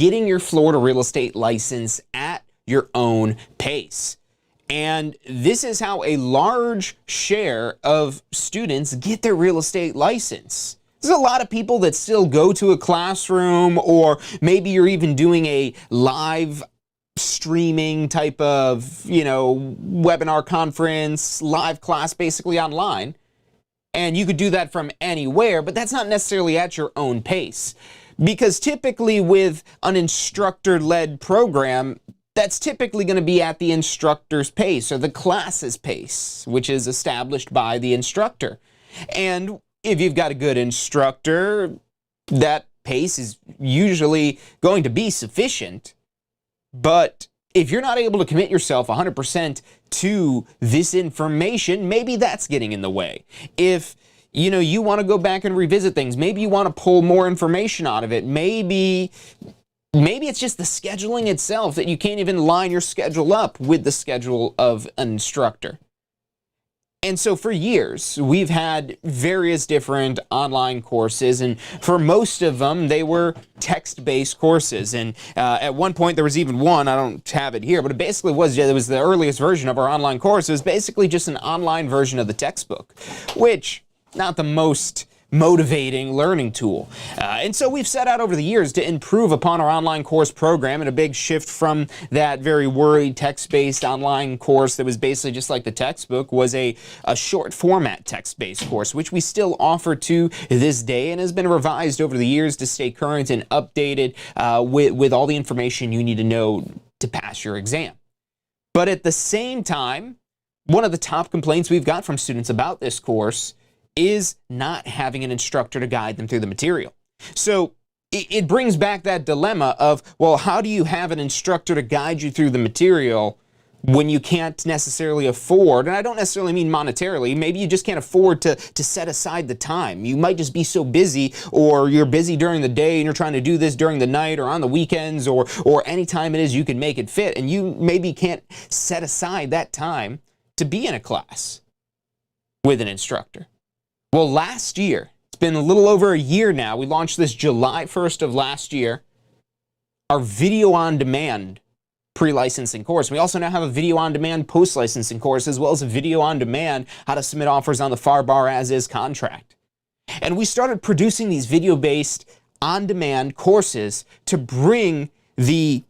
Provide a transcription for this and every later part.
getting your Florida real estate license at your own pace. And this is how a large share of students get their real estate license. There's a lot of people that still go to a classroom, or maybe you're even doing a live streaming type of, webinar conference, live class basically online. And you could do that from anywhere, but that's not necessarily at your own pace. Because typically with an instructor-led program, that's typically going to be at the instructor's pace or the class's pace, which is established by the instructor. And if you've got a good instructor, that pace is usually going to be sufficient. But if you're not able to commit yourself 100% to this information, maybe that's getting in the way. If you want to go back and revisit things, maybe you want to pull more information out of it, maybe it's just the scheduling itself that you can't even line your schedule up with the schedule of an instructor. And so for years, we've had various different online courses, and for most of them, they were text-based courses. And at one point, there was even one, I don't have it here, but it basically was the earliest version of our online course. It was basically just an online version of the textbook, which, not the most motivating learning tool. And so we've set out over the years to improve upon our online course program, and a big shift from that very worried text-based online course that was basically just like the textbook was a short format text-based course, which we still offer to this day and has been revised over the years to stay current and updated with all the information you need to know to pass your exam. But at the same time, one of the top complaints we've got from students about this course is not having an instructor to guide them through the material. So it brings back that dilemma of, well, how do you have an instructor to guide you through the material when you can't necessarily afford, and I don't necessarily mean monetarily, maybe you just can't afford to set aside the time. You might just be so busy, or you're busy during the day and you're trying to do this during the night or on the weekends or any time it is you can make it fit, and you maybe can't set aside that time to be in a class with an instructor. Well, last year, it's been a little over a year now, we launched this July 1st of last year, our video on demand pre-licensing course. We also now have a video on demand post-licensing course, as well as a video on demand how to submit offers on the FAR Bar as is contract. And we started producing these video-based on demand courses to bring the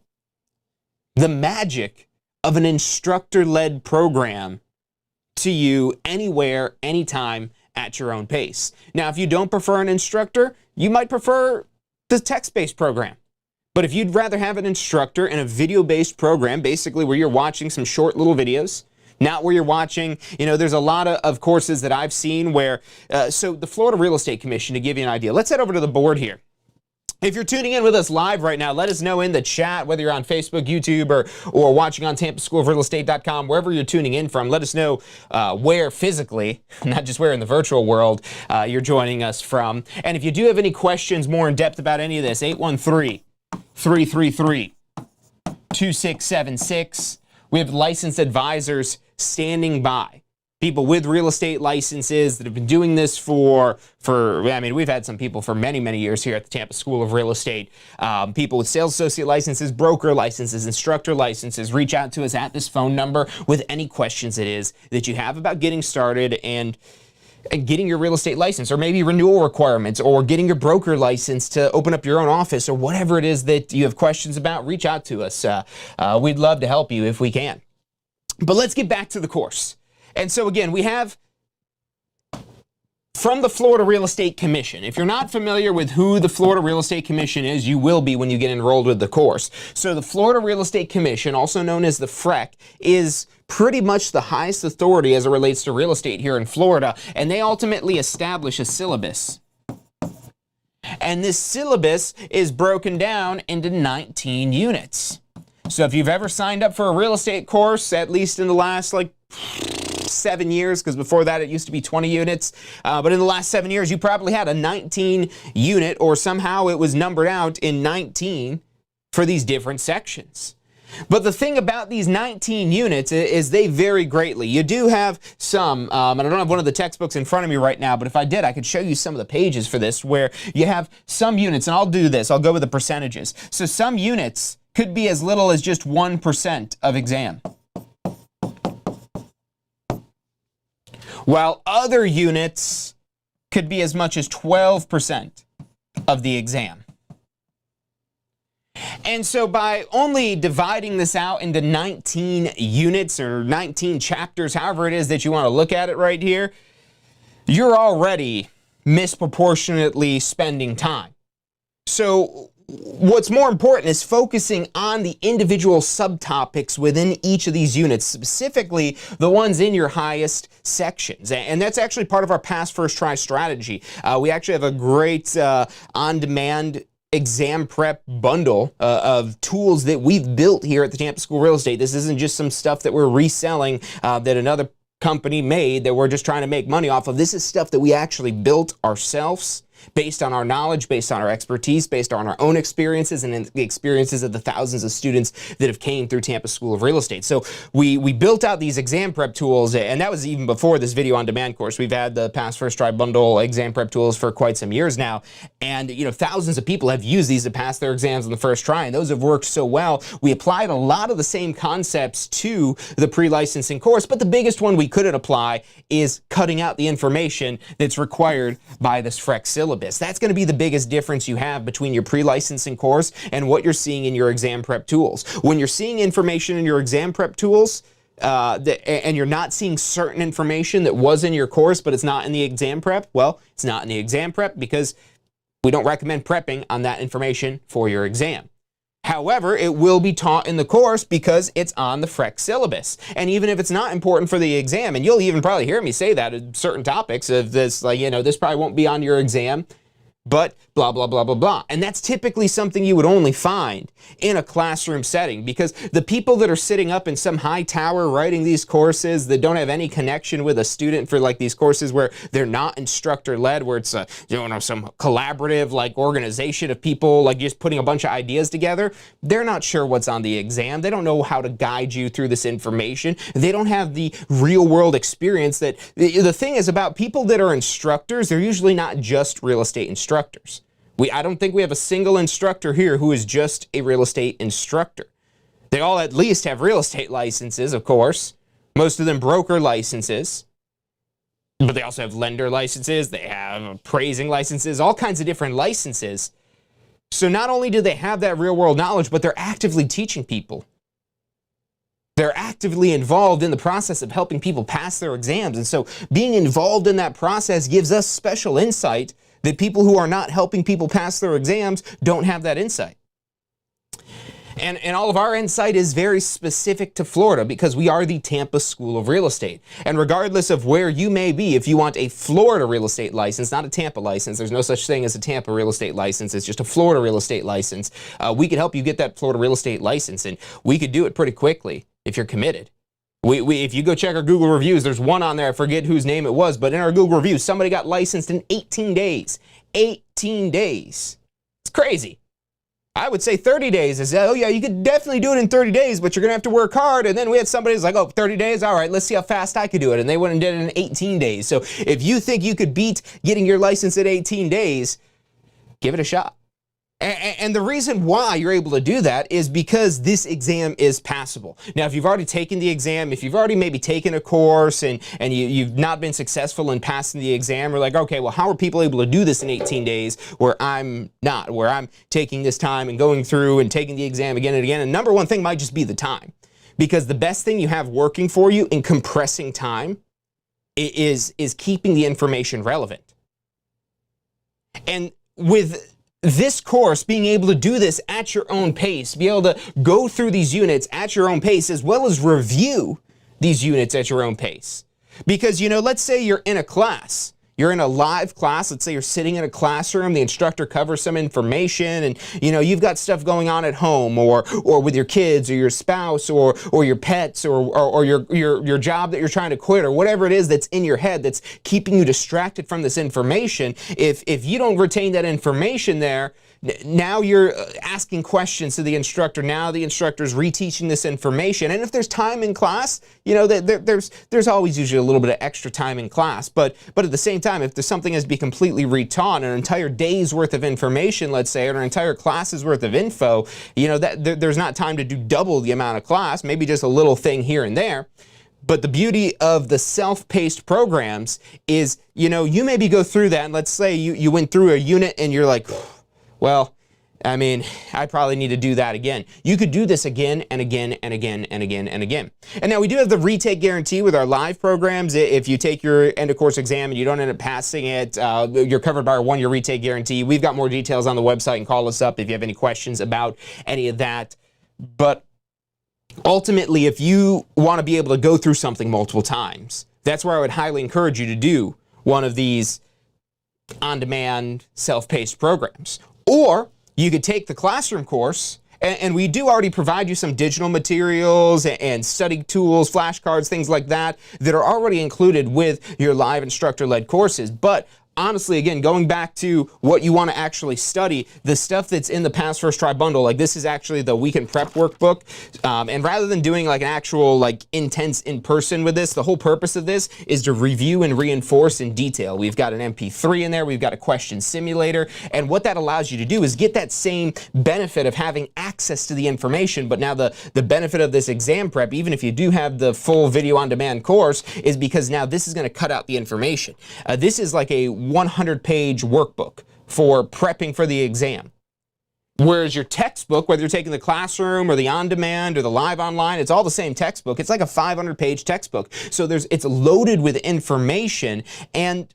magic of an instructor-led program to you anywhere, anytime, at your own pace. Now, if you don't prefer an instructor, you might prefer the text-based program. But if you'd rather have an instructor in a video-based program, basically where you're watching some short little videos, not where you're watching, there's a lot of courses that I've seen where, so the Florida Real Estate Commission, to give you an idea, let's head over to the board here. If you're tuning in with us live right now, let us know in the chat, whether you're on Facebook, YouTube, or watching on TampaSchoolofRealEstate.com, wherever you're tuning in from. Let us know where physically, not just where in the virtual world, you're joining us from. And if you do have any questions more in depth about any of this, 813-333-2676. We have licensed advisors standing by. People with real estate licenses that have been doing this we've had some people for many, many years here at the Tampa School of Real Estate. People with sales associate licenses, broker licenses, instructor licenses. Reach out to us at this phone number with any questions it is that you have about getting started and getting your real estate license, or maybe renewal requirements, or getting your broker license to open up your own office, or whatever it is that you have questions about. Reach out to us. We'd love to help you if we can. But let's get back to the course. And so again, we have from the Florida Real Estate Commission. If you're not familiar with who the Florida Real Estate Commission is, you will be when you get enrolled with the course. So the Florida Real Estate Commission, also known as the FREC, is pretty much the highest authority as it relates to real estate here in Florida, and they ultimately establish a syllabus. And this syllabus is broken down into 19 units. So if you've ever signed up for a real estate course, at least in the last 7 years, because before that it used to be 20 units, but in the last 7 years you probably had a 19 unit, or somehow it was numbered out in 19 for these different sections. But the thing about these 19 units is they vary greatly. You do have some, and I don't have one of the textbooks in front of me right now, but if I did, I could show you some of the pages for this, where you have some units, and I'll do this, I'll go with the percentages. So some units could be as little as just 1% of exam, while other units could be as much as 12% of the exam. And so by only dividing this out into 19 units or 19 chapters, however it is that you want to look at it right here, you're already misproportionately spending time. So what's more important is focusing on the individual subtopics within each of these units, specifically the ones in your highest sections. And that's actually part of our pass first try strategy. We actually have a great on-demand exam prep bundle of tools that we've built here at the Tampa School Real Estate. This isn't just some stuff that we're reselling that another company made that we're just trying to make money off of. This is stuff that we actually built ourselves, based on our knowledge, based on our expertise, based on our own experiences and the experiences of the thousands of students that have came through Tampa School of Real Estate. So we built out these exam prep tools, and that was even before this video on demand course. We've had the Pass First Try bundle exam prep tools for quite some years now, and thousands of people have used these to pass their exams on the first try, and those have worked so well. We applied a lot of the same concepts to the pre-licensing course, but the biggest one we couldn't apply is cutting out the information that's required by this FREC syllabus. That's going to be the biggest difference you have between your pre-licensing course and what you're seeing in your exam prep tools. When you're seeing information in your exam prep tools, and you're not seeing certain information that was in your course, but it's not in the exam prep, well, it's not in the exam prep because we don't recommend prepping on that information for your exam. However, it will be taught in the course because it's on the FREC syllabus. And even if it's not important for the exam, and you'll even probably hear me say that in certain topics of this, like, this probably won't be on your exam, but blah, blah, blah, blah, blah. And that's typically something you would only find in a classroom setting, because the people that are sitting up in some high tower writing these courses that don't have any connection with a student for like these courses where they're not instructor led, where it's some collaborative like organization of people like just putting a bunch of ideas together, they're not sure what's on the exam. They don't know how to guide you through this information. They don't have the real world experience. That the thing is about people that are instructors, they're usually not just real estate instructors. I don't think we have a single instructor here who is just a real estate instructor. They all at least have real estate licenses, of course. Most of them broker licenses. But they also have lender licenses. They have appraising licenses, all kinds of different licenses. So not only do they have that real world knowledge, but they're actively teaching people. They're actively involved in the process of helping people pass their exams. And so being involved in that process gives us special insight that people who are not helping people pass their exams don't have that insight. And all of our insight is very specific to Florida because we are the Tampa School of Real Estate. And regardless of where you may be, if you want a Florida real estate license, not a Tampa license, there's no such thing as a Tampa real estate license, it's just a Florida real estate license. We could help you get that Florida real estate license, and we could do it pretty quickly if you're committed. If you go check our Google reviews, there's one on there, I forget whose name it was, but in our Google reviews, somebody got licensed in 18 days. 18 days. It's crazy. I would say 30 days is, oh yeah, you could definitely do it in 30 days, but you're going to have to work hard. And then we had somebody who's like, oh, 30 days? All right, let's see how fast I could do it. And they went and did it in 18 days. So if you think you could beat getting your license in 18 days, give it a shot. And the reason why you're able to do that is because this exam is passable. Now, if you've already taken the exam, if you've already maybe taken a course and you've not been successful in passing the exam, we're like, okay, well, how are people able to do this in 18 days where I'm not, where I'm taking this time and going through and taking the exam again and again? And number one thing might just be the time, because the best thing you have working for you in compressing time is keeping the information relevant. And with this course, being able to do this at your own pace, be able to go through these units at your own pace, as well as review these units at your own pace. Because, let's say you're in a class, You're in a live class. Let's say you're sitting in a classroom. The instructor covers some information, and you've got stuff going on at home, or with your kids, or your spouse, or your pets, or your job that you're trying to quit, or whatever it is that's in your head that's keeping you distracted from this information. If you don't retain that information there, now you're asking questions to the instructor. Now the instructor's reteaching this information. And if there's time in class, there's always usually a little bit of extra time in class. But at the same time, if there's something has to be completely retaught, an entire day's worth of information, let's say, or an entire class's worth of info, there's not time to do double the amount of class, maybe just a little thing here and there. But the beauty of the self-paced programs is, you maybe go through that, and let's say you went through a unit and you're like, well, I probably need to do that again. You could do this again and again and again and again and again. And now we do have the retake guarantee with our live programs. If you take your end of course exam and you don't end up passing it, you're covered by our 1-year retake guarantee. We've got more details on the website, and call us up if you have any questions about any of that. But ultimately, if you want to be able to go through something multiple times, that's where I would highly encourage you to do one of these on-demand self-paced programs. Or you could take the classroom course, and we do already provide you some digital materials and study tools, flashcards, things like that are already included with your live instructor-led courses. But honestly, again, going back to what you want to actually study, the stuff that's in the Pass First Try bundle, like this is actually the Weekend Prep workbook. And rather than doing like an actual like intense in person with this, the whole purpose of this is to review and reinforce in detail. We've got an MP3 in there. We've got a question simulator. And what that allows you to do is get that same benefit of having access to the information. But now the benefit of this exam prep, even if you do have the full video on demand course, is because now this is going to cut out the information. This is like a 100-page workbook for prepping for the exam. Whereas your textbook, whether you're taking the classroom or the on-demand or the live online, it's all the same textbook. It's like a 500-page textbook. So it's loaded with information, and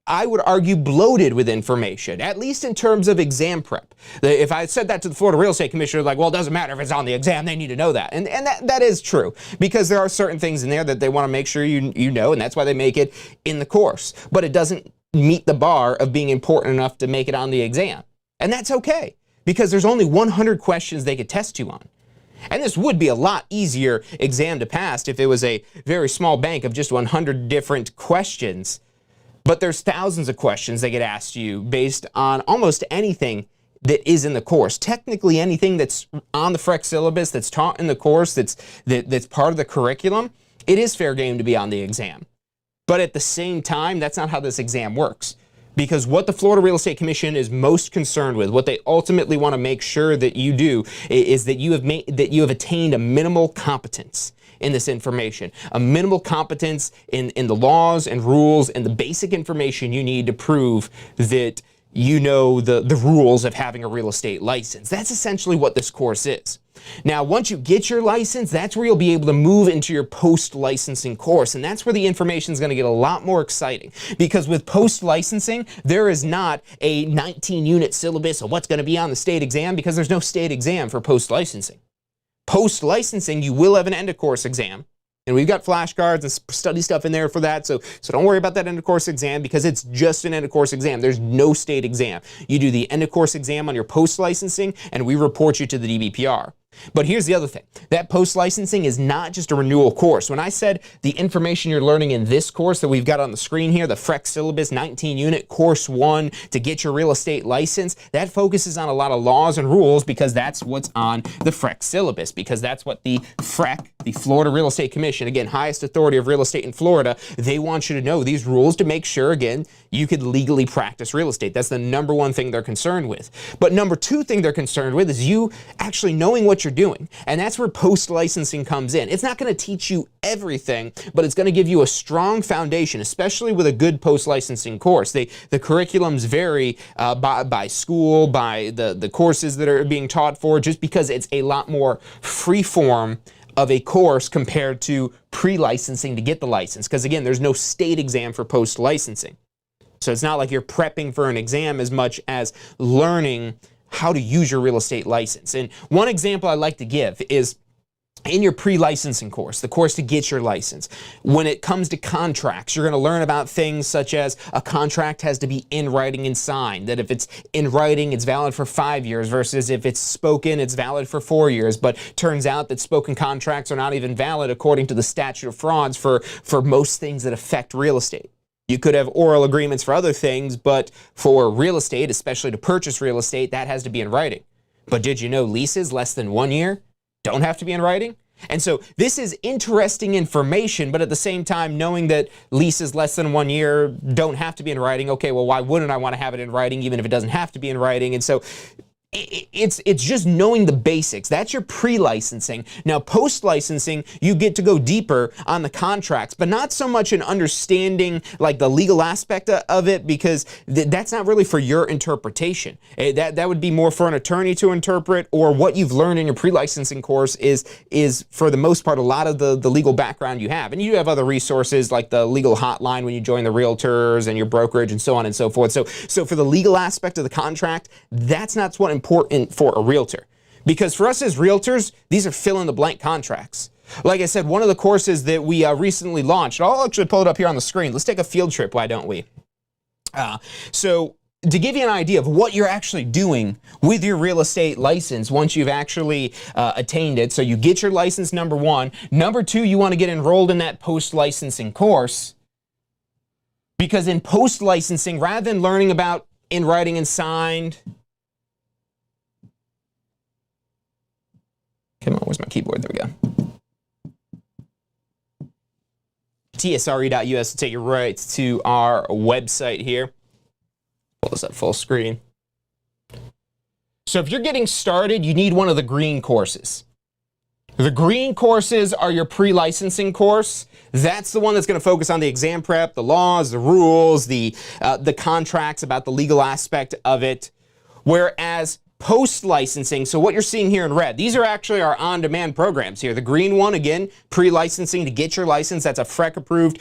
I would argue bloated with information, at least in terms of exam prep. If I said that to the Florida Real Estate Commissioner, like, well, it doesn't matter if it's on the exam, they need to know that. And that is true, because there are certain things in there that they want to make sure you know, and that's why they make it in the course. But it doesn't meet the bar of being important enough to make it on the exam. And that's okay, because there's only 100 questions they could test you on. And this would be a lot easier exam to pass if it was a very small bank of just 100 different questions. But there's thousands of questions they get asked you based on almost anything that is in the course. Technically anything that's on the FREC syllabus, that's taught in the course, that's part of the curriculum, it is fair game to be on the exam. But at the same time, that's not how this exam works. Because what the Florida Real Estate Commission is most concerned with, what they ultimately want to make sure that you do, is that you have attained a minimal competence in this information, a minimal competence in the laws and rules and the basic information you need to prove that you know the rules of having a real estate license. That's essentially what this course is. Now, once you get your license, that's where you'll be able to move into your post-licensing course. And that's where the information is going to get a lot more exciting. Because with post-licensing, there is not a 19-unit syllabus of what's going to be on the state exam, because there's no state exam for post-licensing. Post-licensing, you will have an end-of-course exam. And we've got flashcards and study stuff in there for that. So don't worry about that end-of-course exam, because it's just an end-of-course exam. There's no state exam. You do the end-of-course exam on your post-licensing, and we report you to the DBPR. But here's the other thing. That post-licensing is not just a renewal course. When I said the information you're learning in this course that we've got on the screen here, the FREC syllabus 19-unit course 1 to get your real estate license, that focuses on a lot of laws and rules, because that's what's on the FREC syllabus, because that's what the FREC, the Florida Real Estate Commission, again, highest authority of real estate in Florida, they want you to know these rules to make sure, again, you could legally practice real estate. That's the number one thing they're concerned with. But number two thing they're concerned with is you actually knowing what you're doing. And that's where post-licensing comes in. It's not going to teach you everything, but it's going to give you a strong foundation, especially with a good post-licensing course. The curriculums vary by school, by the courses that are being taught for, just because it's a lot more free-form of a course compared to pre-licensing to get the license. Because again, there's no state exam for post-licensing. So it's not like you're prepping for an exam as much as learning how to use your real estate license. And one example I like to give is, in your pre-licensing course, the course to get your license, when it comes to contracts, you're going to learn about things such as a contract has to be in writing and signed, that if it's in writing, it's valid for 5 years versus if it's spoken, it's valid for 4 years. But turns out that spoken contracts are not even valid according to the statute of frauds for most things that affect real estate. You could have oral agreements for other things, but for real estate, especially to purchase real estate, that has to be in writing. But did you know leases less than 1 year don't have to be in writing? And so this is interesting information, but at the same time, knowing that leases less than 1 year don't have to be in writing, okay, well, why wouldn't I want to have it in writing even if it doesn't have to be in writing? And so it's just knowing the basics. That's your pre-licensing. Now, post-licensing, you get to go deeper on the contracts, but not so much in understanding like the legal aspect of it, because that's not really for your interpretation. That would be more for an attorney to interpret, or what you've learned in your pre-licensing course is for the most part a lot of the legal background you have. And you do have other resources like the legal hotline when you join the realtors and your brokerage and so on and so forth. So for the legal aspect of the contract, that's not what's important for a realtor. Because for us as realtors, these are fill-in-the-blank contracts. Like I said, one of the courses that we recently launched, I'll actually pull it up here on the screen. Let's take a field trip, why don't we? So to give you an idea of what you're actually doing with your real estate license once you've actually attained it. So you get your license, number one. Number two, you want to get enrolled in that post-licensing course. Because in post-licensing, rather than learning about in writing and signed, come on, where's my keyboard? There we go. TSRE.us will take you right to our website here. Pull this up full screen. So if you're getting started, you need one of the green courses. The green courses are your pre-licensing course. That's the one that's going to focus on the exam prep, the laws, the rules, the contracts, about the legal aspect of it. Whereas post-licensing, so what you're seeing here in red, these are actually our on-demand programs here. The green one, again, pre-licensing to get your license. That's a FREC-approved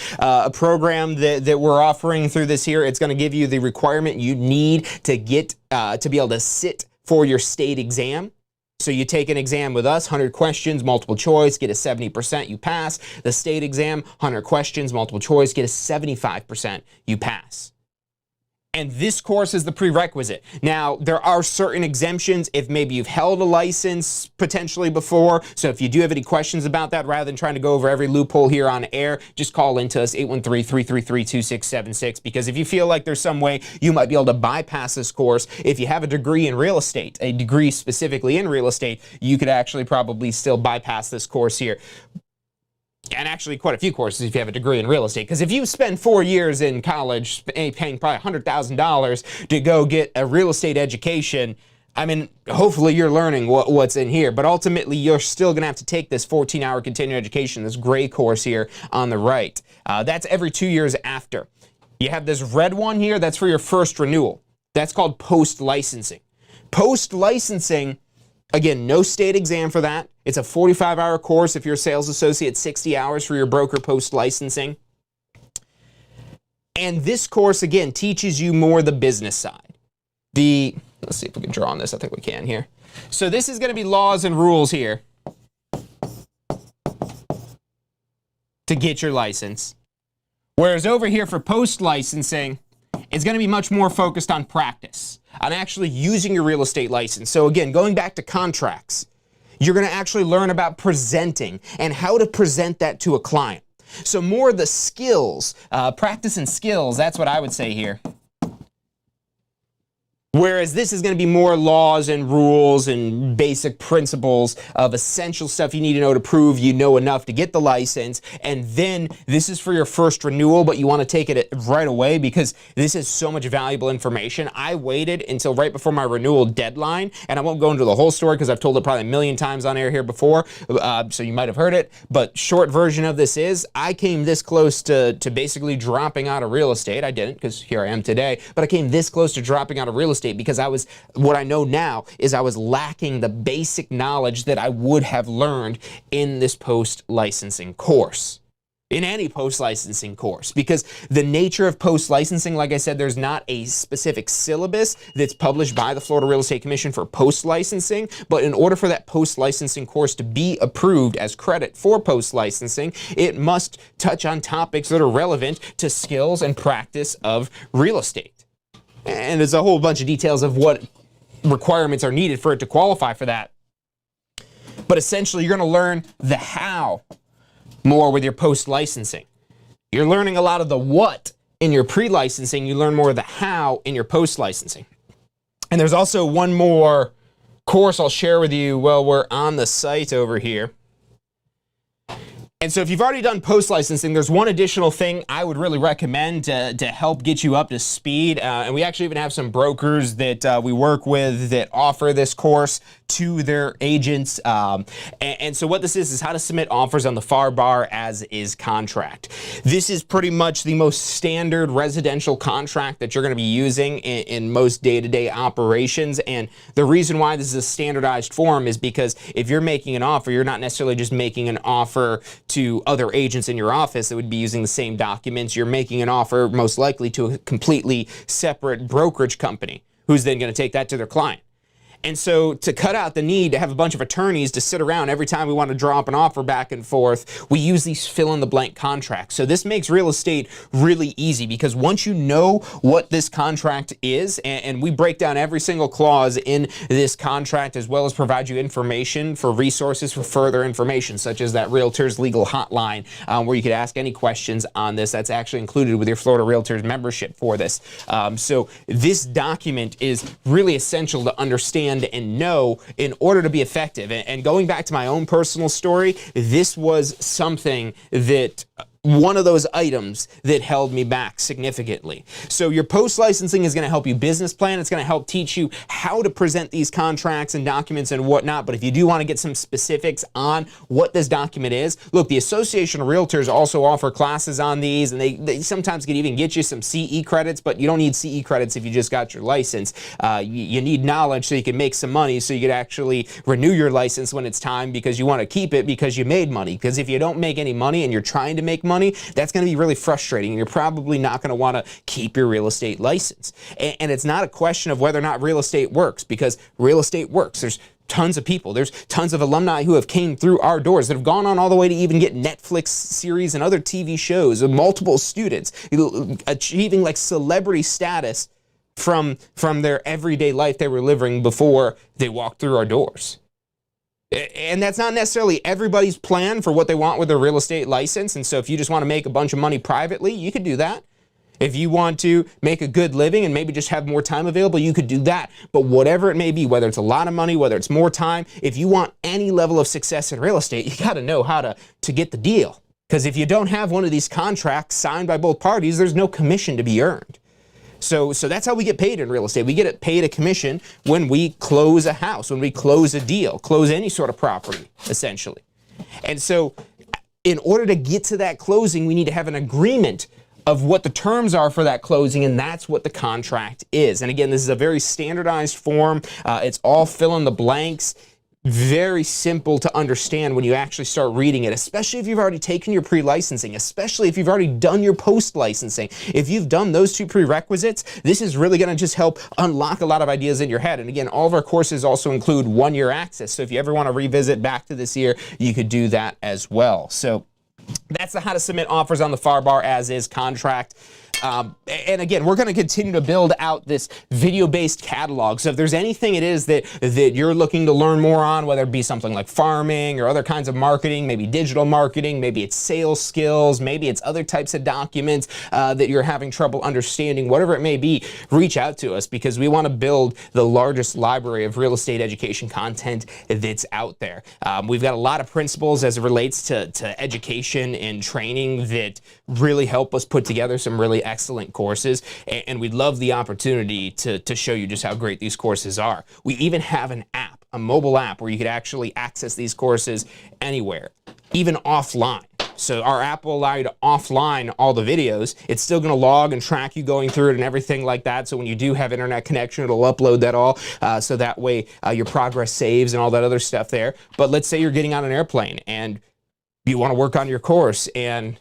program that we're offering through this here. It's going to give you the requirement you need to get to be able to sit for your state exam. So you take an exam with us, 100 questions, multiple choice, get a 70%, you pass. The state exam, 100 questions, multiple choice, get a 75%, you pass. And this course is the prerequisite. Now, there are certain exemptions if maybe you've held a license potentially before. So if you do have any questions about that, rather than trying to go over every loophole here on air, just call into us, 813-333-2676. Because if you feel like there's some way you might be able to bypass this course, if you have a degree in real estate, a degree specifically in real estate, you could actually probably still bypass this course here. And actually quite a few courses if you have a degree in real estate. Because if you spend 4 years in college paying probably $100,000 to go get a real estate education, I mean, hopefully you're learning what's in here. But ultimately, you're still going to have to take this 14-hour continuing education, this gray course here on the right. That's every 2 years after. You have this red one here, that's for your first renewal. That's called post-licensing. Post-licensing, again, no state exam for that. It's a 45-hour course if you're a sales associate, 60 hours for your broker post-licensing. And this course, again, teaches you more the business side. Let's see if we can draw on this. I think we can here. So this is going to be laws and rules here to get your license. Whereas over here for post-licensing, it's going to be much more focused on practice, on actually using your real estate license. So again, going back to contracts, you're going to actually learn about presenting and how to present that to a client. So more of the skills, practice and skills, that's what I would say here. Whereas this is going to be more laws and rules and basic principles of essential stuff you need to know to prove you know enough to get the license. And then this is for your first renewal, but you want to take it right away because this is so much valuable information. I waited until right before my renewal deadline, and I won't go into the whole story because I've told it probably a million times on air here before, so you might have heard it. But short version of this is I came this close to basically dropping out of real estate. I didn't, because here I am today, but I came this close to dropping out of real estate because what I know now is I was lacking the basic knowledge that I would have learned in this post-licensing course. in any post-licensing course, because the nature of post-licensing, like I said, there's not a specific syllabus that's published by the Florida Real Estate Commission for post-licensing, but in order for that post-licensing course to be approved as credit for post-licensing, it must touch on topics that are relevant to skills and practice of real estate. And there's a whole bunch of details of what requirements are needed for it to qualify for that. But essentially, you're going to learn the how more with your post-licensing. You're learning a lot of the what in your pre-licensing. You learn more of the how in your post-licensing. And there's also one more course I'll share with you while we're on the site over here. And so if you've already done post-licensing, there's one additional thing I would really recommend to help get you up to speed. And we actually even have some brokers that we work with that offer this course to their agents. And so what this is how to submit offers on the FAR bar as is contract. This is pretty much the most standard residential contract that you're going to be using in most day-to-day operations. And the reason why this is a standardized form is because if you're making an offer, you're not necessarily just making an offer to other agents in your office that would be using the same documents. You're making an offer most likely to a completely separate brokerage company who's then going to take that to their client. And so to cut out the need to have a bunch of attorneys to sit around every time we want to draw up an offer back and forth, we use these fill-in-the-blank contracts. So this makes real estate really easy because once you know what this contract is, and we break down every single clause in this contract as well as provide you information for resources for further information, such as that Realtors Legal Hotline where you could ask any questions on this. That's actually included with your Florida Realtors membership for this. So this document is really essential to understand and know in order to be effective. And going back to my own personal story, this was something that one of those items that held me back significantly. So your post-licensing is going to help you business plan. It's going to help teach you how to present these contracts and documents and whatnot. But if you do want to get some specifics on what this document is, look, the Association of Realtors also offer classes on these, and they sometimes can even get you some CE credits, but you don't need CE credits if you just got your license. You need knowledge so you can make some money so you could actually renew your license when it's time because you want to keep it because you made money. Because if you don't make any money and you're trying to make money, that's going to be really frustrating, and you're probably not going to want to keep your real estate license. And it's not a question of whether or not real estate works, because real estate works. There's tons of people. There's tons of alumni who have came through our doors that have gone on all the way to even get Netflix series and other TV shows, and multiple students achieving like celebrity status from their everyday life they were living before they walked through our doors. And that's not necessarily everybody's plan for what they want with their real estate license. And so if you just want to make a bunch of money privately, you could do that. If you want to make a good living and maybe just have more time available, you could do that. But whatever it may be, whether it's a lot of money, whether it's more time, if you want any level of success in real estate, you got to know how to get the deal. Because if you don't have one of these contracts signed by both parties, there's no commission to be earned. So that's how we get paid in real estate. We get paid a commission when we close a house, when we close a deal, close any sort of property, essentially. And so in order to get to that closing, we need to have an agreement of what the terms are for that closing, and that's what the contract is. And again, this is a very standardized form. It's all fill in the blanks. Very simple to understand when you actually start reading it, especially if you've already taken your pre-licensing, especially if you've already done your post-licensing. If you've done those two prerequisites, this is really going to just help unlock a lot of ideas in your head. And again, all of our courses also include 1-year access. So if you ever want to revisit back to this year, you could do that as well. So that's the how to submit offers on the FAR bar as is contract. And again, we're going to continue to build out this video-based catalog. So if there's anything it is that you're looking to learn more on, whether it be something like farming or other kinds of marketing, maybe digital marketing, maybe it's sales skills, maybe it's other types of documents that you're having trouble understanding, whatever it may be, reach out to us because we want to build the largest library of real estate education content that's out there. We've got a lot of principles as it relates to education and training that really help us put together some really excellent courses, and we'd love the opportunity to show you just how great these courses are. We even have an app, a mobile app, where you could actually access these courses anywhere, even offline. So our app will allow you to offline all the videos. It's still going to log and track you going through it and everything like that. So when you do have internet connection, it'll upload that all. So that way your progress saves and all that other stuff there. But let's say you're getting on an airplane and you want to work on your course and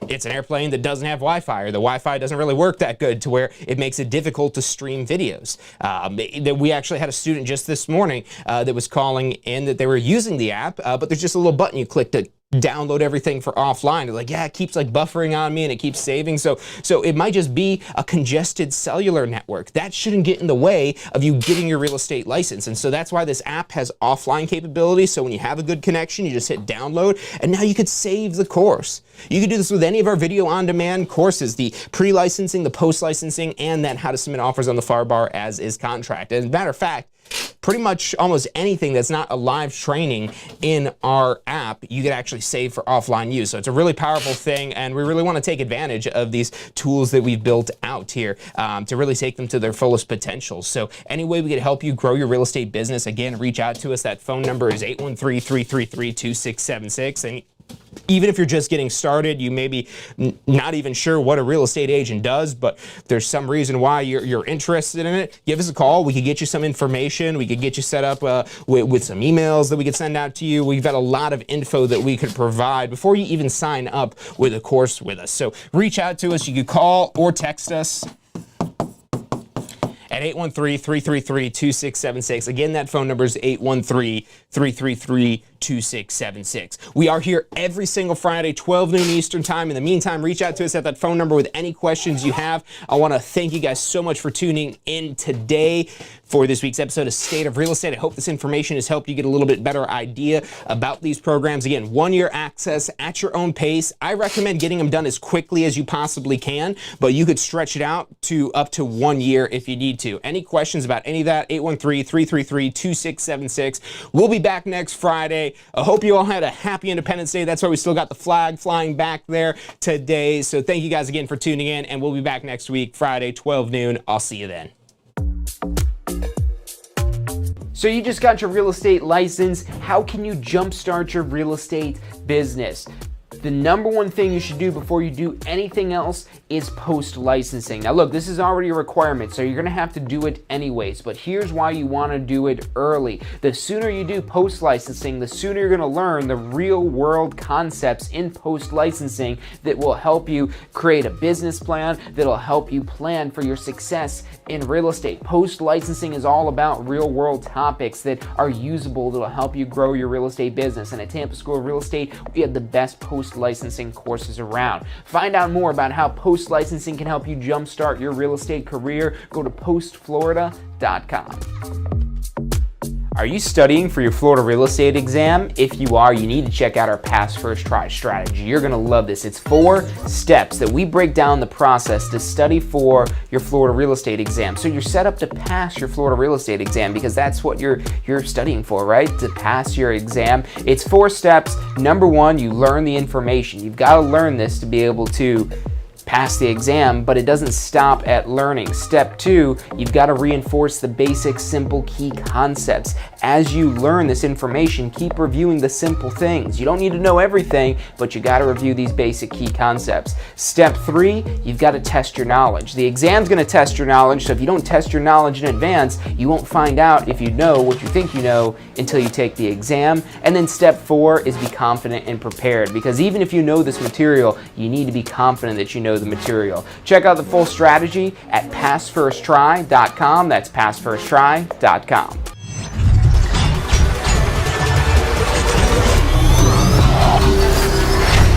it's an airplane that doesn't have Wi-Fi, or the Wi-Fi doesn't really work that good to where it makes it difficult to stream videos. We actually had a student just this morning that was calling in that they were using the app, but there's just a little button you click to download everything for offline. They're like, yeah, it keeps like buffering on me and it keeps saving. So it might just be a congested cellular network. That shouldn't get in the way of you getting your real estate license. And so that's why this app has offline capabilities. So when you have a good connection, you just hit download and now you could save the course. You can do this with any of our video on demand courses, the pre-licensing, the post-licensing, and then how to submit offers on the FAR bar as is contract. As a matter of fact, pretty much almost anything that's not a live training in our app, you can actually save for offline use. So it's a really powerful thing, and we really want to take advantage of these tools that we've built out here to really take them to their fullest potential. So any way we can help you grow your real estate business, again, reach out to us. That phone number is 813-333-2676. And even if you're just getting started, you may be not even sure what a real estate agent does, but there's some reason why you're interested in it, give us a call. We could get you some information. We could get you set up with some emails that we could send out to you. We've got a lot of info that we could provide before you even sign up with a course with us. So reach out to us. You could call or text us at 813-333-2676. Again, that phone number is 813-333-2676. We are here every single Friday, 12 noon Eastern time. In the meantime, reach out to us at that phone number with any questions you have. I want to thank you guys so much for tuning in today for this week's episode of State of Real Estate. I hope this information has helped you get a little bit better idea about these programs. Again, 1-year access at your own pace. I recommend getting them done as quickly as you possibly can, but you could stretch it out to up to 1 year if you need to. Any questions about any of that, 813-333-2676. We'll be back next Friday. I hope you all had a happy Independence Day. That's why we still got the flag flying back there today. So thank you guys again for tuning in, and we'll be back next week, Friday, 12 noon. I'll see you then. So you just got your real estate license. How can you jumpstart your real estate business? The number one thing you should do before you do anything else is post-licensing. Now look, this is already a requirement, so you're gonna have to do it anyways, but here's why you wanna do it early. The sooner you do post-licensing, the sooner you're gonna learn the real-world concepts in post-licensing that will help you create a business plan, that'll help you plan for your success in real estate. Post-licensing is all about real-world topics that are usable, that'll help you grow your real estate business. And at Tampa School of Real Estate, we have the best post-licensing courses around. Find out more about how post-licensing can help you jumpstart your real estate career. Go to postflorida.com. Are you studying for your Florida real estate exam? If you are, you need to check out our Pass First Try strategy. You're gonna love this. It's 4 steps that we break down the process to study for your Florida real estate exam. So you're set up to pass your Florida real estate exam because that's what you're studying for, right? To pass your exam. It's 4 steps. Number 1, you learn the information. You've got to learn this to be able to pass the exam, but it doesn't stop at learning. Step 2, you've got to reinforce the basic, simple, key concepts. As you learn this information, keep reviewing the simple things. You don't need to know everything, but you got to review these basic key concepts. Step 3, you've got to test your knowledge. The exam's going to test your knowledge, so if you don't test your knowledge in advance, you won't find out if you know what you think you know until you take the exam. And then step 4 is be confident and prepared, because even if you know this material, you need to be confident that you know the material. Check out the full strategy at passfirsttry.com. That's passfirsttry.com.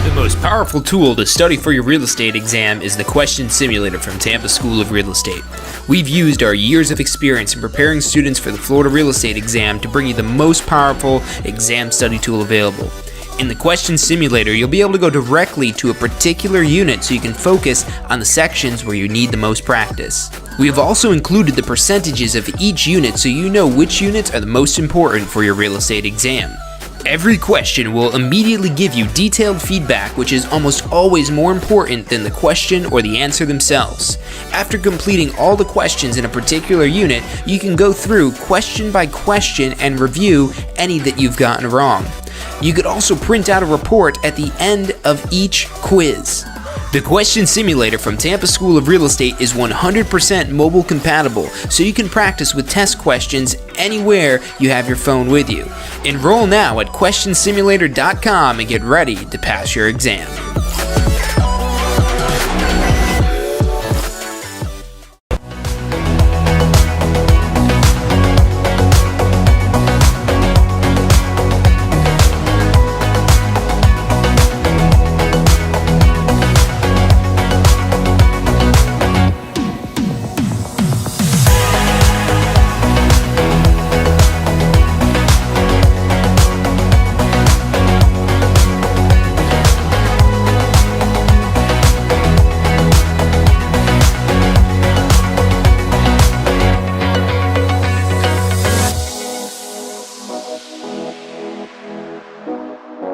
The most powerful tool to study for your real estate exam is the Question Simulator from Tampa School of Real Estate. We've used our years of experience in preparing students for the Florida real estate exam to bring you the most powerful exam study tool available. In the Question Simulator, you'll be able to go directly to a particular unit so you can focus on the sections where you need the most practice. We have also included the percentages of each unit so you know which units are the most important for your real estate exam. Every question will immediately give you detailed feedback, which is almost always more important than the question or the answer themselves. After completing all the questions in a particular unit, you can go through question by question and review any that you've gotten wrong. You could also print out a report at the end of each quiz. The Question Simulator from Tampa School of Real Estate is 100% mobile compatible, so you can practice with test questions anywhere you have your phone with you. Enroll now at questionsimulator.com and get ready to pass your exam.